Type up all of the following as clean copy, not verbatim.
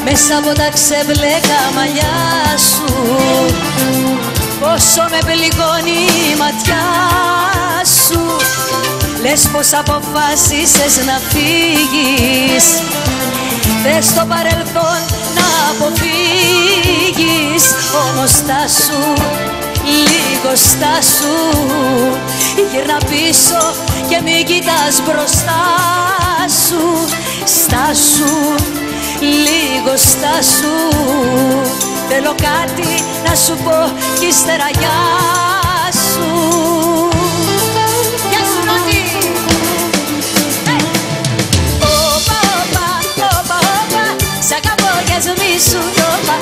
μέσα από τα ξεμπλέκα μαλλιά σου. Πόσο με πληγώνει η ματιά σου. Λες πως αποφάσισες να φύγεις. Θες στο παρελθόν να αποφύγεις. Όμως στάσου, λίγο στάσου. Γύρνα πίσω και μην κοιτάς μπροστά σου. Στάσου, λίγο στάσου. Θέλω κάτι να σου πω κι ύστερα γεια σου. Γεια σου Νότι. Όπα, όπα, όπα, όπα. Σ' αγαπώ κι ας μη σου το είπα.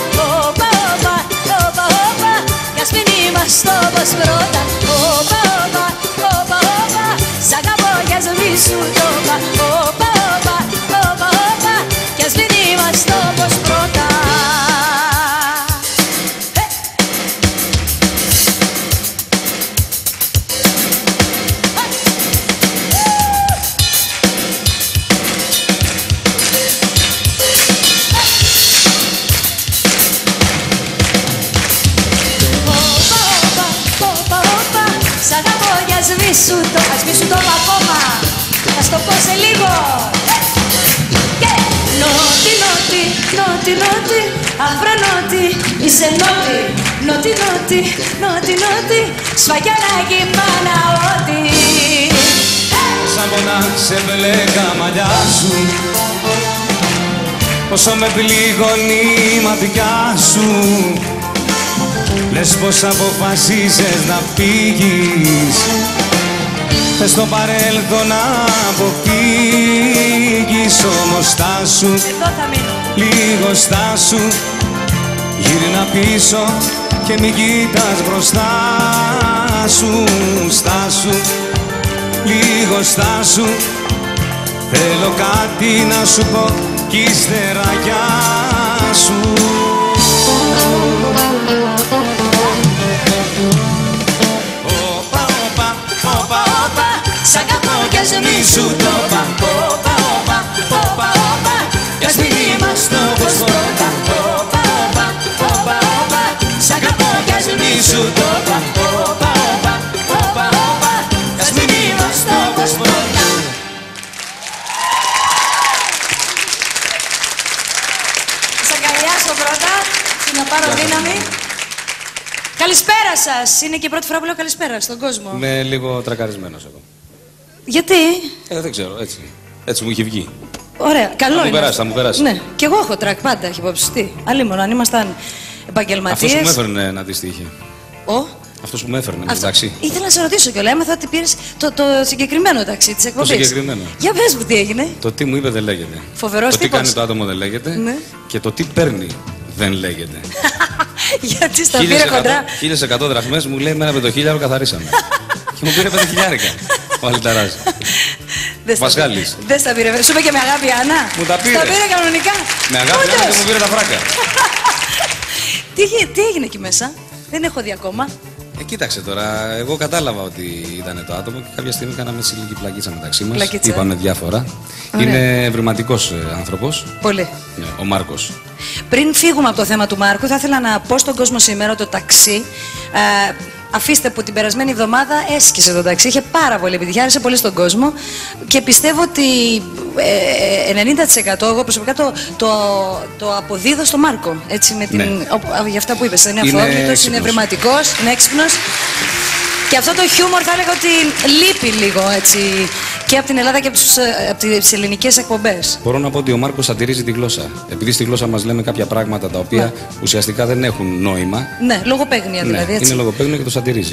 Όπα, όπα, όπα, όπα. Κι ας μην είμαστε όπως πρώτα. Όπα, όπα, όπα, όπα. Σ' αγαπώ κι ας μη σου το είπα. Όπα, όπα, όπα, όπα. Κι ας μην είμαστε όπως πρώτα. Σ' αγαπώ κι ας μη σου το είπα ακόμα. Θα στο πω σε λίγο. Νότι, νότι, νότι, νότι, αφρά νότι, είσαι νότι. Νότι, νότι, νότι, νότι, σφαγιανάκι μάνα ό,τι. Σαν πονά ξεμπλέκα μαλλιά σου. Πόσο με πληγώνει η ματιά σου. Λες πως αποφασίζεις να φύγεις. Θες στο παρέλθον να αποφύγεις. Όμως στάσου, λίγο στάσου. Γύρνα πίσω και μην κοιτάς μπροστά σου. Στάσου, λίγο στάσου. Θέλω κάτι να σου πω κι ύστερα γεια σου. Σ' αγαπώ κι ας μη σου το είπα. Όπα, όπα, όπα, όπα. Κι ας μην είμαστε όπως πρώτα. Όπα, όπα, όπα, όπα. Σ' αγαπώ κι ας μη σου το είπα. Όπα, όπα, όπα, όπα. Κι ας μην είμαστε όπως πρώτα. Σας αγκαλιάσω πρώτα και να πάρω δύναμη. Καλησπέρα σας. Είναι και η πρώτη φορά που λέω καλησπέρα στον κόσμο. Είμαι λίγο τρακαρισμένος εγώ. Γιατί? Δεν ξέρω, έτσι μου είχε βγει. Ωραία, καλό είναι. Θα μου περάσει. Ναι, και εγώ έχω τρακ πάντα, έχει υπόψη. Τι, αλλήμον, αν ήμασταν επαγγελματίες. Αυτός που με έφερνε να δεις τι είχε. Αυτός που με έφερνε με το ταξί. Ήθελα να σε ρωτήσω κιόλα, έμαθα ότι πήρες το συγκεκριμένο ταξί της εκπομπής. Το συγκεκριμένο. Για πες μου τι έγινε. Το τι μου είπε δεν λέγεται. Φοβερός τύπος. Το τι κάνει το άτομο δεν λέγεται. Ναι. Και το τι παίρνει δεν λέγεται. Γιατί στα πήρε χοντρά. 1.100 δραχμές μου λέει μένα με το 1.000 καθαρίσαμε. Και μου πήρε 5.000. Ο Αλιταράς. Πασχάλης. Δεν στα πήρε. Σου είπε και με αγάπη Άννα. Μου τα πήρε. Τα πήρε κανονικά. Με αγάπη Άννα και μου πήρε τα φράκα. Τι έγινε εκεί μέσα. Δεν έχω δει ακόμα. Κοίταξε τώρα, εγώ κατάλαβα ότι ήταν το άτομο και κάποια στιγμή κάναμε συλλογική πλακίτσα μεταξύ μας. Πλακίτσα. Είπαμε διάφορα. Ωραία. Είναι ευρηματικός άνθρωπος. Πολύ. Ναι, ο Μάρκος. Πριν φύγουμε από το θέμα του Μάρκου, θα ήθελα να πω στον κόσμο σήμερα το ταξί. Αφήστε που την περασμένη εβδομάδα έσκησε το ταξί, είχε πάρα πολύ επιτυχία, άρεσε πολύ στον κόσμο και πιστεύω ότι 90% εγώ προσωπικά το αποδίδω στο Μάρκο. Έτσι, με την, ναι. Για αυτά που είπες, είναι αφόρμητος, είναι ευρηματικός, είναι έξυπνος. Και αυτό το χιούμορ θα έλεγα ότι λείπει λίγο έτσι, και από την Ελλάδα και από τις ελληνικές εκπομπές. Μπορώ να πω ότι ο Μάρκος σατυρίζει τη γλώσσα. Επειδή στη γλώσσα μας λέμε κάποια πράγματα τα οποία ουσιαστικά δεν έχουν νόημα. Ναι, λογοπαίγνια δηλαδή. Ναι, έτσι. είναι λογοπαίγνια και το σατυρίζει.